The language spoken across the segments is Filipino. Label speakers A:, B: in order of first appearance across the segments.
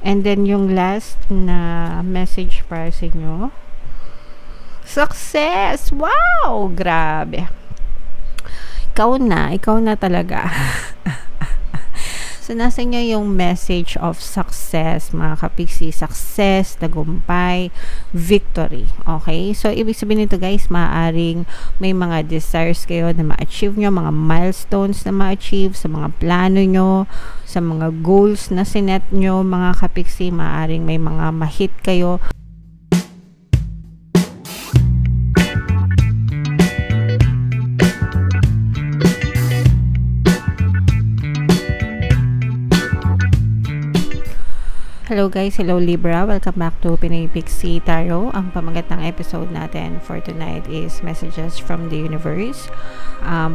A: And then yung last na message para sa inyo, success! Wow! Grabe. Ikaw na talaga. So, nasa inyo yung message of success, mga kapiksi. Success, tagumpay, victory. Okay? So, ibig sabihin nito guys, maaaring may mga desires kayo na ma-achieve nyo, mga milestones na ma-achieve sa mga plano nyo, sa mga goals na sinet nyo, mga kapiksi. Maaaring may mga ma-hit kayo. Hello guys, hello Libra, welcome back to Pinoy Pixie Tarot. Ang pamagat ng episode natin for tonight is Messages from the Universe.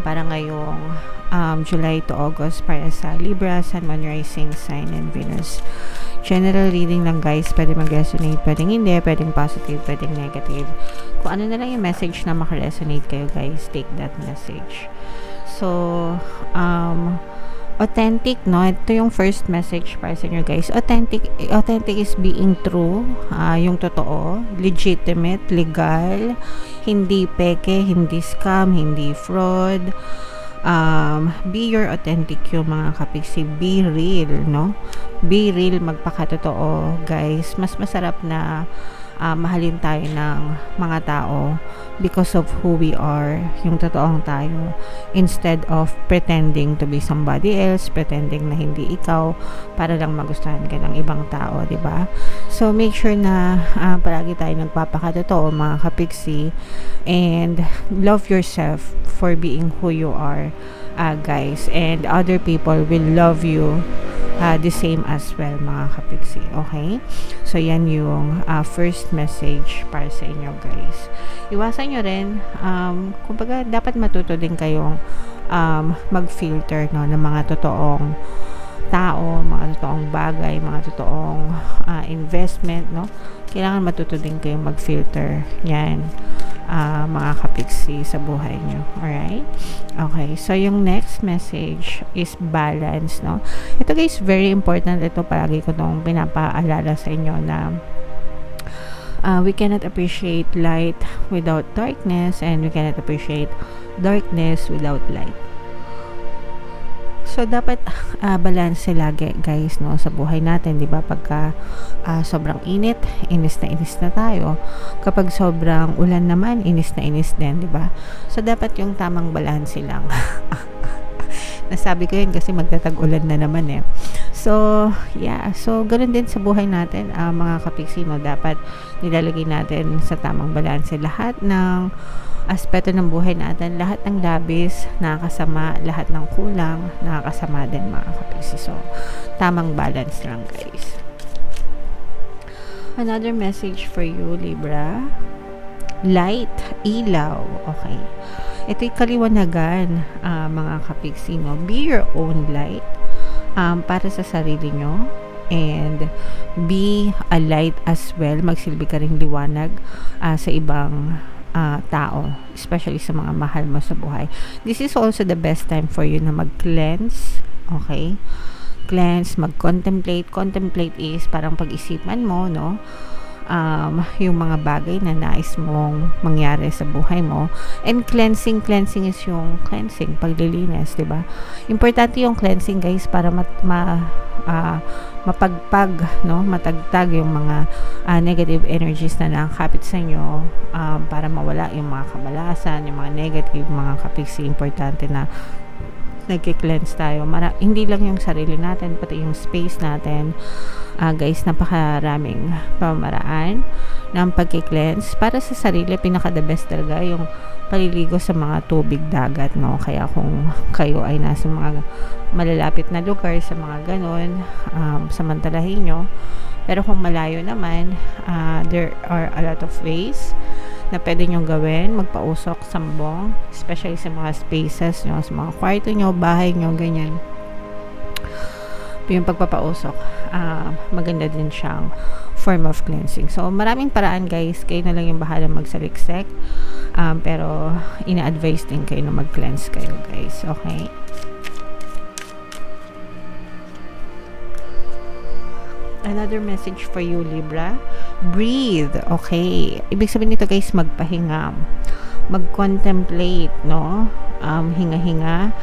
A: Para ngayong July to August para sa Libra, Sun, Moon, Rising, Sign, and Venus. General reading lang guys, pwede mag-resonate, pwedeng hindi, pwedeng positive, pwedeng negative. Kung ano na lang yung message na makaresonate kayo guys, take that message. So, authentic, no? Ito yung first message para sa inyo guys. Authentic is being true, yung totoo, legitimate, legal, hindi peke, hindi scam, hindi fraud. Be your authentic yung mga kapiksi. Be real, no? Be real, magpakatotoo guys. Mas masarap na mahalin tayo ng mga tao because of who we are, yung totoong tayo, instead of pretending to be somebody else, pretending na hindi ikaw para lang magustuhan ka ng ibang tao, di ba? So make sure na palagi tayo nagpapakatotoo mga kapiksi, and love yourself for being who you are, guys, and other people will love you the same as well mga kapiksi. Okay? So yan yung first message para sa inyo guys. Iwasan nyo rin, kumbaga dapat matuto din kayong mag-filter, no, ng mga totoong tao, mga totoong bagay, mga totoong investment, no. Kailangan matuto din kayong mag-filter yan, mga kapiksi sa buhay nyo. Alright? Okay, so yung next message is balance, no. Ito guys, very important. Ito palagi ko itong pinapaalala sa inyo na we cannot appreciate light without darkness, and we cannot appreciate darkness without light. So dapat balance lagi guys, no, sa buhay natin, 'di ba? Pagka sobrang init, inis na tayo. Kapag sobrang ulan naman, inis din, 'di ba? So dapat yung tamang balance lang. Nasabi ko yun kasi magtatag-ulan na naman eh. So, yeah. So, ganoon din sa buhay natin, mga kapiksi, no? Dapat nilalagay natin sa tamang balanse lahat ng aspeto ng buhay natin, lahat ng labis, nakakasama, lahat ng kulang, nakakasama din mga kapiksi. So, tamang balance lang guys. Another message for you, Libra. Light, ilaw. Okay. Ito'y kaliwanagan, mga kapiksi, no? Be your own light para sa sarili nyo, and be a light as well. Magsilbi ka ring liwanag sa ibang tao, especially sa mga mahal mo sa buhay. This is also the best time for you na mag-cleanse. Okay? Cleanse, mag-contemplate. Contemplate is parang pag-isipan mo, no? Yung mga bagay na nais mong mangyari sa buhay mo. And cleansing is yung cleansing, paglilinis, diba? Importante yung cleansing guys para mapagpag, no, matagtag yung mga negative energies na nakakapit sa inyo, para mawala yung mga kamalasan, yung mga negative, mga kapiksi. Importante na nagki-cleanse tayo. Hindi lang yung sarili natin, pati yung space natin. Guys, napakaraming pamaraan ng pagki-cleanse para sa sarili. Pinaka the best talaga yung paliligo sa mga tubig dagat, no. Kaya kung kayo ay nasa mga malalapit na lugar, sa mga ganon, samantalahin nyo. Pero kung malayo naman, there are a lot of ways na pwede nyo gawin. Magpausok, sambong, especially sa mga spaces nyo, sa mga kwarto nyo, bahay nyo, ganyan. Yung pagpapausok, maganda din siyang form of cleansing. So, maraming paraan guys, kayo na lang yung bahala magsaliksik, pero ina-advise din kayo na mag-cleanse kayo guys. Okay? Another message for you, Libra. Breathe. Okay. Ibig sabihin nito, guys, magpahinga. Mag-contemplate, no? Hinga-hinga.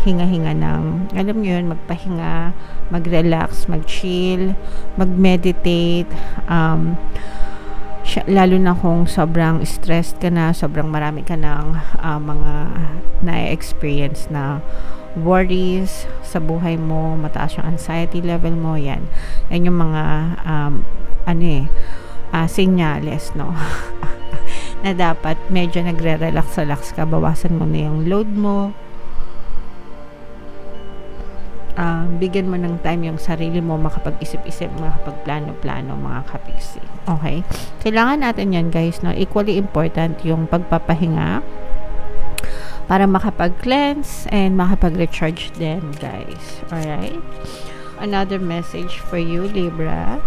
A: Hinga-hinga ng, alam nyo yun, magpahinga, mag-relax, mag-chill, mag-meditate, lalo na kung sobrang stressed ka na, sobrang marami ka ng mga na-experience na worries sa buhay mo, mataas yung anxiety level mo, yan yung mga senyales, no? na dapat medyo nagre-relax ka, bawasan mo na yung load mo, bigyan mo ng time yung sarili mo, makapag-isip-isip, makapagplano-plano, mga kapiksi. Okay? Kailangan natin yan, guys, no? Equally important yung pagpapahinga para makapag-cleanse and makapag-recharge din, guys. Alright? Another message for you, Libra.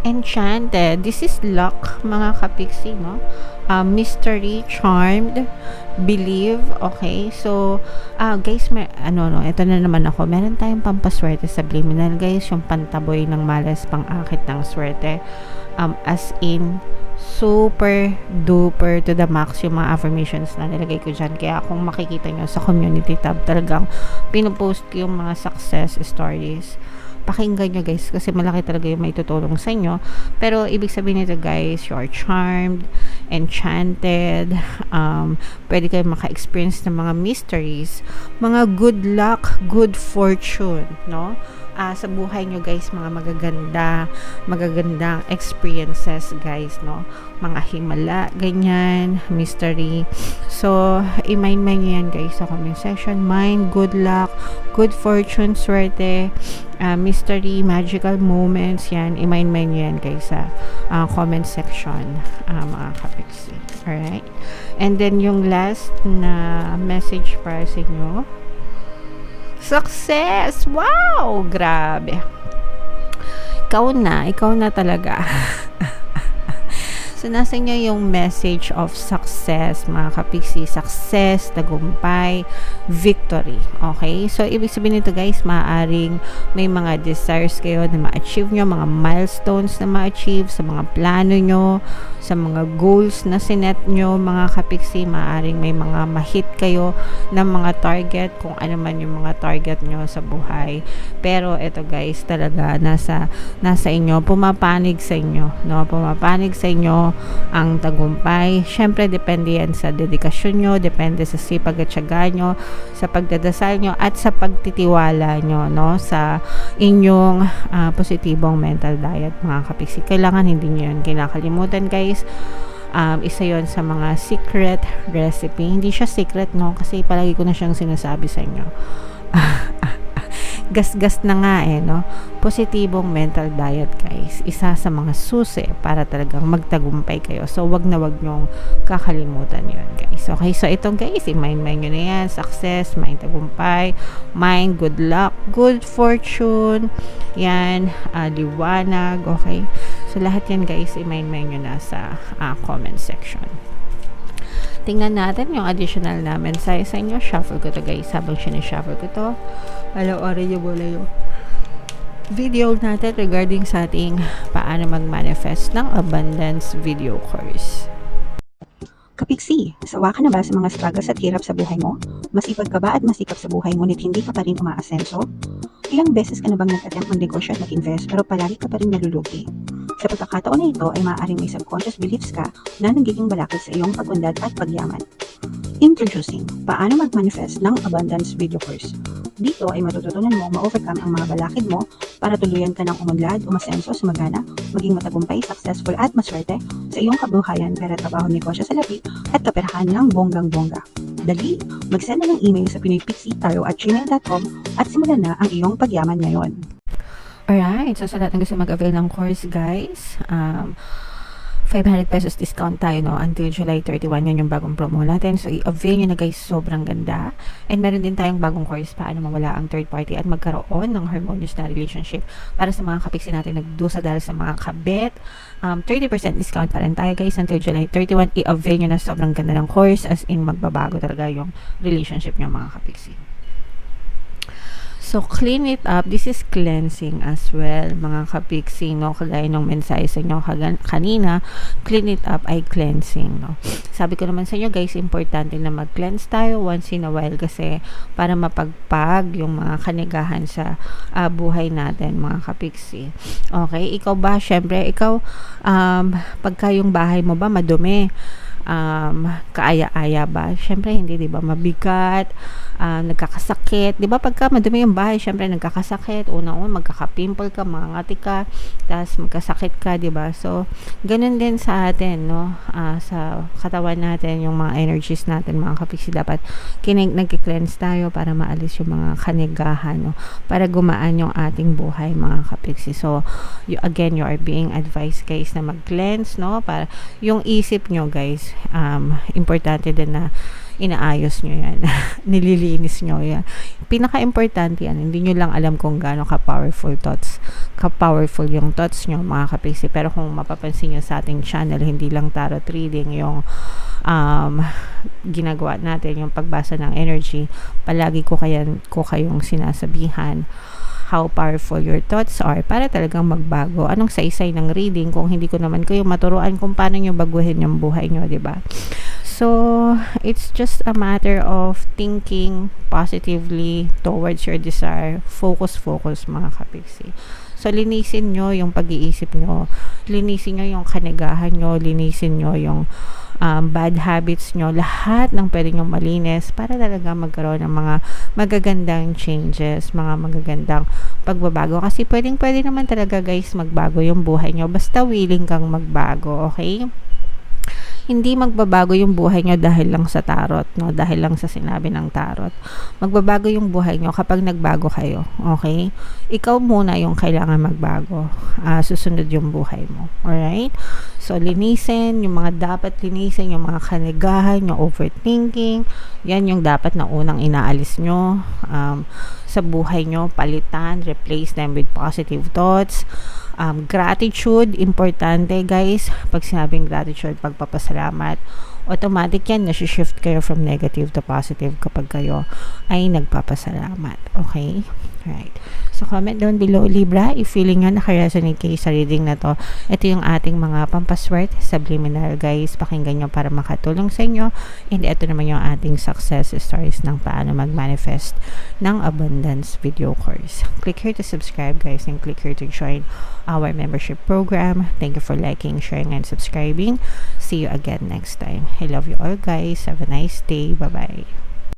A: Enchanted. This is luck, mga kapiksi, no? Mystery, charmed, believe. Okay, so guys, ito na naman ako. Meron tayong pampaswerte sa subliminal, guys, yung pantaboy ng malas, pang-akit ng swerte. As in, super duper to the max yung mga affirmations na nilagay ko dyan. Kaya kung makikita nyo sa community tab, talagang pinupost ko yung mga success stories. Pakinggan nyo, guys, kasi malaki talaga yung may tutulong sa inyo. Pero ibig sabihin nito, guys, you are charmed, enchanted, pwede kayo maka-experience ng mga mysteries, mga good luck, good fortune, no? Sa buhay nyo, guys, mga magagandang experiences, guys, no? Mga himala, ganyan, mystery. So, i-mind nyo yan, guys, sa comment section. Mind, good luck, good fortune, swerte, mystery, magical moments, yan. I-mind nyo yan, guys, sa comment section, mga kapiksi. Alright? And then, yung last na message para sa inyo, success! Wow! Grabe. Ikaw na talaga. So, nasa inyo yung message of success, mga kapiksi. Success, tagumpay, victory. Okay? So, ibig sabihin nito, guys, maaaring may mga desires kayo na ma-achieve nyo, mga milestones na ma-achieve sa mga plano nyo, sa mga goals na sinet nyo, mga kapiksi. Maaaring may mga ma-hit kayo ng mga target, kung ano man yung mga target nyo sa buhay. Pero, ito, guys, talaga nasa inyo, pumapanig sa inyo, no? Pumapanig sa inyo ang tagumpay. Syempre, depende yan sa dedikasyon nyo, depende sa sipag at tiyaga nyo, sa pagdadasal nyo, at sa pagtitiwala nyo, no? Sa inyong positibong mental diet, mga kapiksi. Kailangan hindi nyo yun kinakalimutan, guys. Isa yon sa mga secret recipe. Hindi siya secret, no? Kasi palagi ko na siyang sinasabi sa inyo. Gas-gas na nga no? Positibong mental diet, guys. Isa sa mga susi para talagang magtagumpay kayo. So, wag nyong kakalimutan yun, guys. Okay, so itong, guys, i-mind nyo na yan. Success, mind tagumpay, mind good luck, good fortune, yan, liwanag, okay? So, lahat yan, guys, i-mind nyo na sa comment section. Tingnan natin yung additional na mensahe sa inyo. Shuffle ko to, guys. Habang sinishuffle ko to, alawari nyo mula yung video natin regarding sa ating paano mag-manifest ng abundance video course.
B: Kapiksi, sawa ka na ba sa mga struggles at hirap sa buhay mo? Masipag ka ba at masikap sa buhay ngunit hindi ka pa rin umaasenso? Ilang beses ka na bang nag-attempt mag-negosyo at mag-invest pero palagi ka pa rin nalulugi? Sa pagkakataon na ito ay maaaring may subconscious beliefs ka na nagiging balakid sa iyong pag-unlad at pagyaman. Introducing, paano mag-manifest ng abundance video course. Dito ay matututunan mo ma-overcome ang mga balakid mo para tuluyan ka ng umunlad, umasenso, sumagana, maging matagumpay, successful at maswerte sa iyong kabuhayan, pera, trabaho, negosyo sa lapi at kaperahan ng bonggang-bongga. Dali, mag-send na ng email sa pinoypixitaro@gmail.com at simulan na ang iyong pagyaman ngayon.
A: Alright, so sa lahat ng gusto mag-avail ng course, guys, 500 pesos discount tayo, no? Until July 31, yan yung bagong promo natin. So, i-avail nyo na, guys. Sobrang ganda. And meron din tayong bagong course, paano mawala ang third party at magkaroon ng harmonious na relationship para sa mga kapiksi natin nagdusa dahil sa mga kabit. 30% discount pa rin tayo, guys, until July 31. I-avail nyo na, sobrang ganda ng course, as in magbabago talaga yung relationship nyo, mga kapiksi. So, clean it up. This is cleansing as well, mga kapiksi, no? Kagaya ng mensahe sa inyo kanina, clean it up ay cleansing, no? Sabi ko naman sa inyo, guys, importante na mag-cleanse tayo once in a while kasi para mapagpag yung mga kanigahan sa buhay natin, mga kapiksi. Okay? Ikaw ba, syempre, ikaw, pagka yung bahay mo ba madumi, kaaya-aya ba? Syempre hindi, 'di ba? Mabigat, nagkakasakit, 'di ba? Pagka madumi yung bahay, syempre nagkakasakit, unang-una magkaka-pimple ka, mangangati ka, tapos magkasakit ka, 'di ba? So, ganun din sa atin, no? Sa katawan natin, yung mga energies natin, mga kapiksi, dapat nagki-cleanse tayo para maalis yung mga kanigahan, no? Para gumaan yung ating buhay, mga kapiksi. So, you are being advised, guys, na mag-cleanse, no? Para yung isip nyo, guys, importante din na inaayos nyo yan. Nililinis nyo yan. Pinaka-importante yan. Hindi nyo lang alam kung gaano ka-powerful yung thoughts nyo, mga kapiksi. Pero kung mapapansin nyo sa ating channel, hindi lang tarot reading yung ginagawa natin, yung pagbasa ng energy. Palagi ko kayong sinasabihan how powerful your thoughts are para talagang magbago. Anong saysay ng reading kung hindi ko naman kayo maturuan kung paano nyo baguhin yung buhay nyo, 'di ba? So, it's just a matter of thinking positively towards your desire. Focus, mga kapiksi. So, linisin nyo yung pag-iisip nyo. Linisin nyo yung kanigahan nyo. Linisin nyo yung bad habits nyo. Lahat ng pwede nyo malinis para talaga magkaroon ng mga magagandang changes, mga magagandang pagbabago. Kasi pwede naman talaga, guys, magbago yung buhay nyo. Basta willing kang magbago, okay? Hindi magbabago yung buhay nyo dahil lang sa tarot, no? Dahil lang sa sinabi ng tarot. Magbabago yung buhay nyo kapag nagbago kayo, okay? Ikaw muna yung kailangan magbago. Susunod yung buhay mo, alright? So, linisin yung mga dapat linisin, yung mga kanigahan, yung overthinking. Yan yung dapat na unang inaalis nyo sa buhay nyo. Palitan, replace them with positive thoughts. Gratitude, importante, guys. Pag sinabing gratitude, pagpapasalamat, automatic yan, nasi-shift kayo from negative to positive kapag kayo ay nagpapasalamat. Okay? Right. So, comment down below, Libra, if feeling nyo nakaresonate kayo sa reading na to. Ito yung ating mga pampaswerte, subliminal, guys. Pakinggan nyo para makatulong sa inyo. And ito naman yung ating success stories ng paano mag-manifest ng abundance video course. Click here to subscribe, guys, and click here to join our membership program. Thank you for liking, sharing, and subscribing. See you again next time. I love you all, guys. Have a nice day. Bye-bye.